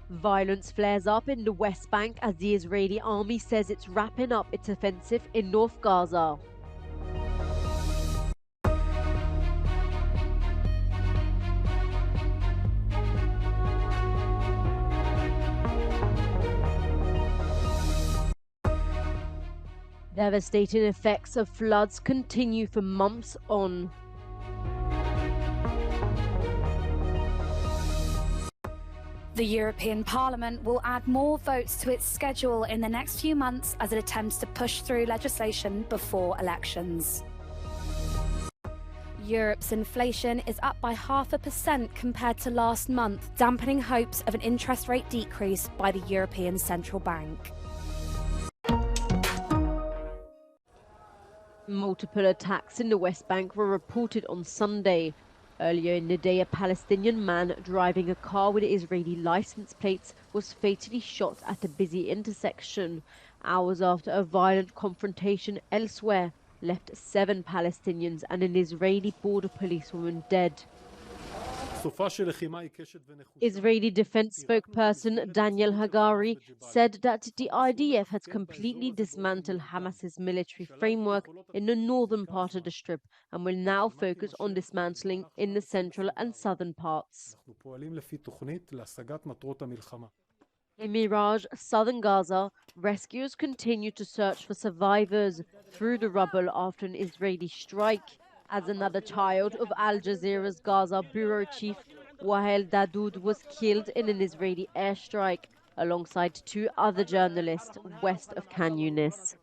Violence flares up in the West Bank as the Israeli army says it's wrapping up its offensive in North Gaza. Devastating effects of floods continue for months on. The European Parliament will add more votes to its schedule in the next few months as it attempts to push through legislation before elections. Europe's inflation is up by 0.5% compared to last month, dampening hopes of an interest rate decrease by the European Central Bank. Multiple attacks in the West Bank were reported on Sunday. Earlier in the day, a Palestinian man driving a car with Israeli license plates was fatally shot at a busy intersection. Hours after a violent confrontation elsewhere left 7 Palestinians and an Israeli border policewoman dead. Israeli defense spokesperson Daniel Hagari said that the IDF has completely dismantled Hamas's military framework in the northern part of the Strip and will now focus on dismantling in the central and southern parts. In Mirage, southern Gaza, rescuers continue to search for survivors through the rubble after an Israeli strike. As another child of Al Jazeera's Gaza bureau chief Wael Dadoud was killed in an Israeli airstrike alongside 2 other journalists west of Khan Yunis.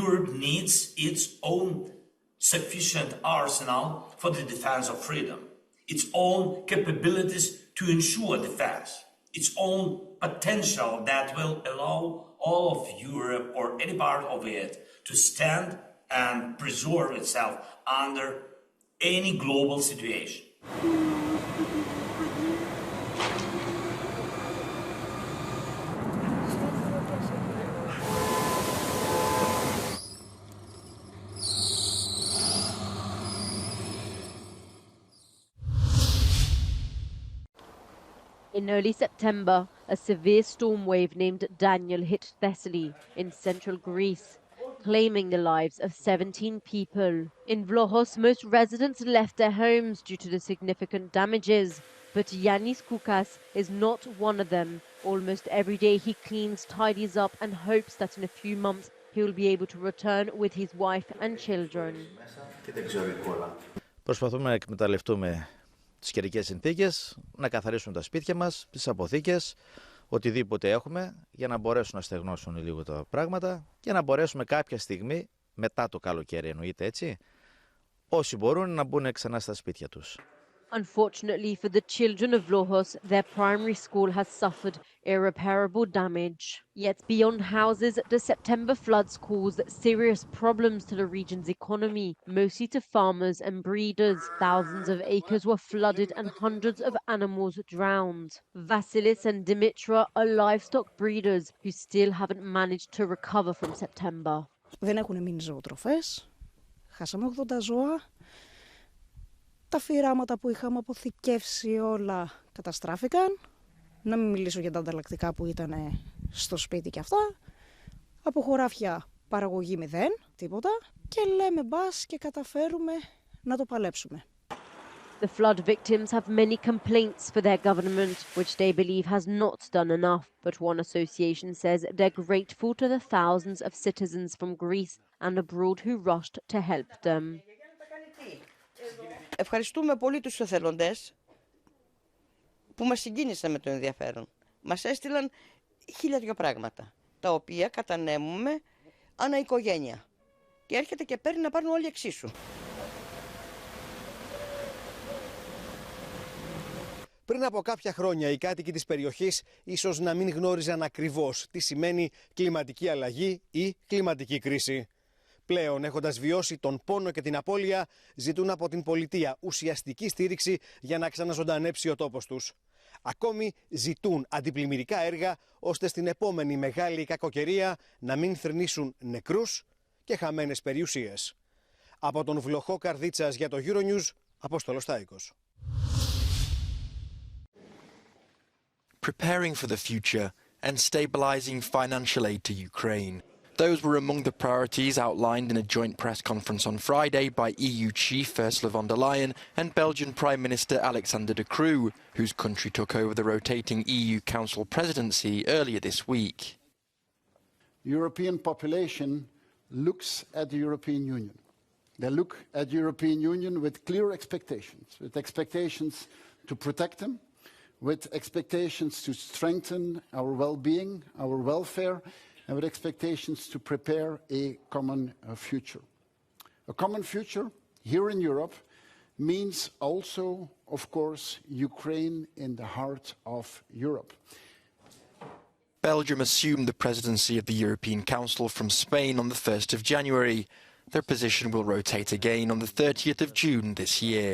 Europe needs its own sufficient arsenal for the defense of freedom, its own capabilities to ensure defense, its own potential that will allow all of Europe or any part of it to stand and preserve itself under any global situation. In early September, a severe storm wave named Daniel hit Thessaly in central Greece, claiming the lives of 17 people. In Vlohos, most residents left their homes due to the significant damages, but Yannis Koukas is not one of them. Almost every day he cleans, tidies up and hopes that in a few months he will be able to return with his wife and children. Προσπαθούμε να εκμεταλλευτούμε τις καιρικές συνθήκες, να καθαρίσουμε τα σπίτια μας, τις αποθήκες, οτιδήποτε έχουμε, για να μπορέσουν να στεγνώσουν λίγο τα πράγματα και να μπορέσουμε κάποια στιγμή, μετά το καλοκαίρι εννοείται έτσι, όσοι μπορούν να μπουν ξανά στα σπίτια τους. Unfortunately for the children of Vlohos, their primary school has suffered irreparable damage. Yet beyond houses, the September floods caused serious problems to the region's economy, mostly to farmers and breeders. Thousands of acres were flooded and hundreds of animals drowned. Vasilis and Dimitra are livestock breeders who still haven't managed to recover from September. Δεν έχουν μείνει ζωοτροφές, χάσαμε 80 ζώα. Τα φυράματα που είχαμε αποθηκεύσει όλα καταστράφηκαν. Να μην μιλήσω για τα ανταλλακτικά που ήταν στο σπίτι και αυτά. Από χωράφια παραγωγή 0, τίποτα. Και λέμε μπας και καταφέρουμε να το παλέψουμε. The flood victims have many complaints for their government, which they believe has not done enough. But one association says they're grateful to the thousands of citizens from Greece and abroad who rushed to help them. Ευχαριστούμε πολύ τους εθελοντές που μας συγκίνησαν με το ενδιαφέρον. Μας έστειλαν 1002 πράγματα, τα οποία κατανέμουμε ανά οικογένεια. Και έρχεται και παίρνει να πάρουν όλοι εξίσου. Πριν από κάποια χρόνια, οι κάτοικοι της περιοχής ίσως να μην γνώριζαν ακριβώς τι σημαίνει κλιματική αλλαγή ή κλιματική κρίση. Πλέον, έχοντας βιώσει τον πόνο και την απώλεια, ζητούν από την πολιτεία ουσιαστική στήριξη για να ξαναζωντανέψει ο τόπος τους. Ακόμη ζητούν αντιπλημμυρικά έργα, ώστε στην επόμενη μεγάλη κακοκαιρία να μην θρηνήσουν νεκρούς και χαμένες περιουσίες. Από τον Βλοχό Καρδίτσας για το Euronews, Απόστολος Τάικος. Preparing for the future and stabilizing financial aid to Ukraine. Those were among the priorities outlined in a joint press conference on Friday by EU Chief Ursula von der Leyen and Belgian Prime Minister Alexander De Croo, whose country took over the rotating EU Council presidency earlier this week. The European population looks at the European Union. They look at the European Union with clear expectations to protect them, with expectations to strengthen our well-being, our welfare, and with expectations to prepare a common future. A common future here in Europe means also, of course, Ukraine in the heart of Europe. Belgium assumed the presidency of the European Council from Spain on the 1st of January. Their position will rotate again on the 30th of June this year.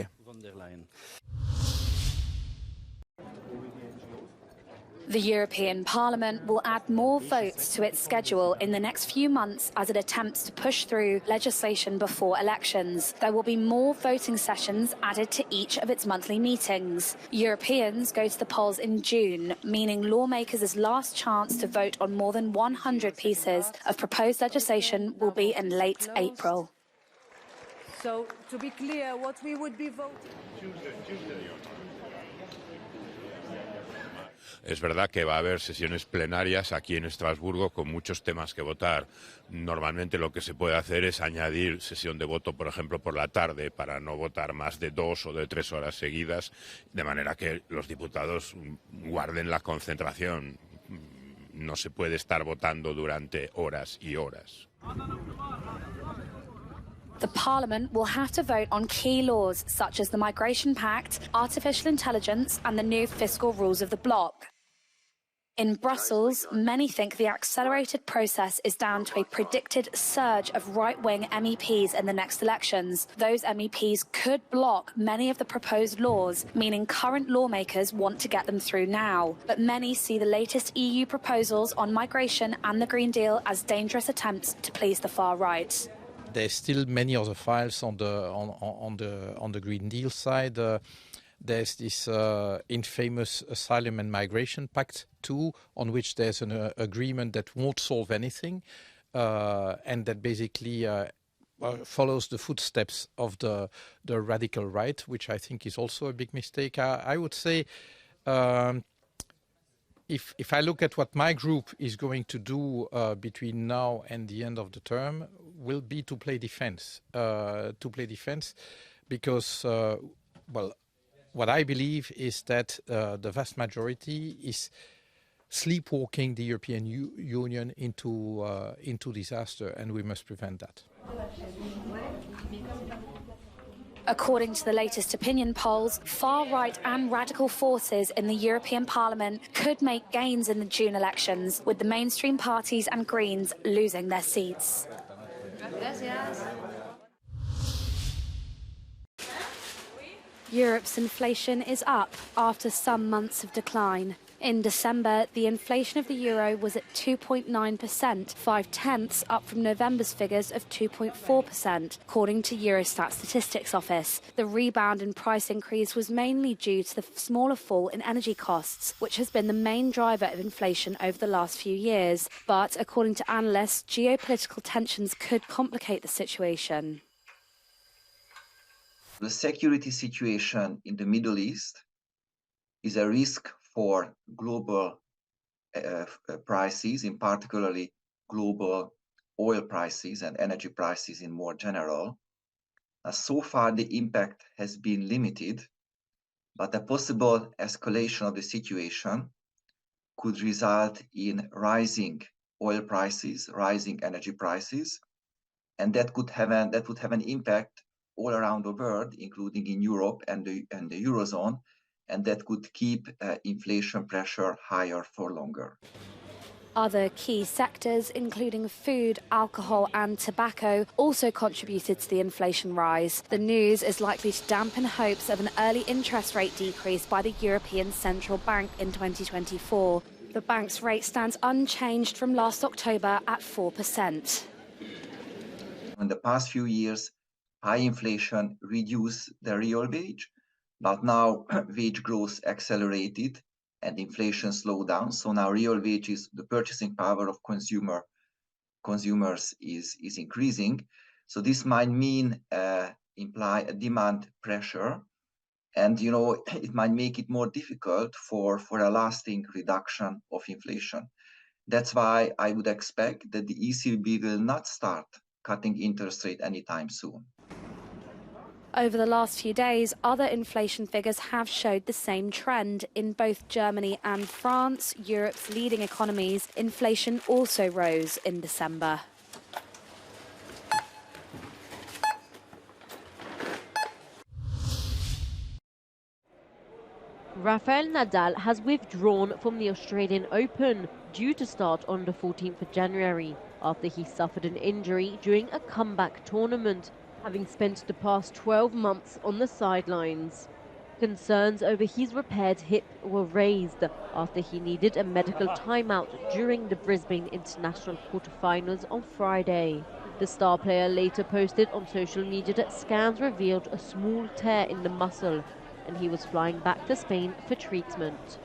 The European Parliament will add more votes to its schedule in the next few months as it attempts to push through legislation before elections. There will be more voting sessions added to each of its monthly meetings. Europeans go to the polls in June, meaning lawmakers' last chance to vote on more than 100 pieces of proposed legislation will be in late April. So, to be clear, what we would be voting... Es verdad que va a haber sesiones plenarias aquí en Estrasburgo con muchos temas que votar. Normalmente lo que se puede hacer es añadir sesión de voto, por ejemplo, por la tarde, para no votar más de 2 o de 3 horas seguidas, de manera que los diputados guarden la concentración. No se puede estar votando durante horas y horas. The Parliament will have to vote on key laws such as the Migration Pact, artificial intelligence and the new fiscal rules of the bloc. In Brussels, many think the accelerated process is down to a predicted surge of right-wing MEPs in the next elections. Those MEPs could block many of the proposed laws, meaning current lawmakers want to get them through now. But many see the latest EU proposals on migration and the Green Deal as dangerous attempts to please the far right. There's still many other files on the Green Deal side. There's this infamous Asylum and Migration Pact too, on which there's an agreement that won't solve anything, and that basically follows the footsteps of the radical right, which I think is also a big mistake. I would say, if I look at what my group is going to do between now and the end of the term, will be to play defense, because, what I believe is that the vast majority is sleepwalking the European Union into disaster, and we must prevent that. According to the latest opinion polls, far-right and radical forces in the European Parliament could make gains in the June elections, with the mainstream parties and Greens losing their seats. Europe's inflation is up after some months of decline. In December, the inflation of the euro was at 2.9%, 0.5 up from November's figures of 2.4%, according to Eurostat Statistics Office. The rebound in price increase was mainly due to the smaller fall in energy costs, which has been the main driver of inflation over the last few years. But according to analysts, geopolitical tensions could complicate the situation. The security situation in the Middle East is a risk for global prices, in particularly global oil prices and energy prices in more general. So far, the impact has been limited, but a possible escalation of the situation could result in rising oil prices, rising energy prices, and that would have an impact all around the world, including in Europe and the Eurozone, and that could keep inflation pressure higher for longer. Other key sectors, including food, alcohol and tobacco, also contributed to the inflation rise. The news is likely to dampen hopes of an early interest rate decrease by the European Central Bank in 2024. The bank's rate stands unchanged from last October at 4%. In the past few years, high inflation reduced the real wage, but now wage growth accelerated and inflation slowed down. So now real wages, the purchasing power of consumers is increasing. So this might imply a demand pressure, and it might make it more difficult for a lasting reduction of inflation. That's why I would expect that the ECB will not start cutting interest rate anytime soon. Over the last few days, other inflation figures have showed the same trend. In both Germany and France, Europe's leading economies, inflation also rose in December. Rafael Nadal has withdrawn from the Australian Open, due to start on the 14th of January, after he suffered an injury during a comeback tournament, having spent the past 12 months on the sidelines. Concerns over his repaired hip were raised after he needed a medical timeout during the Brisbane International quarterfinals on Friday. The star player later posted on social media that scans revealed a small tear in the muscle, and he was flying back to Spain for treatment.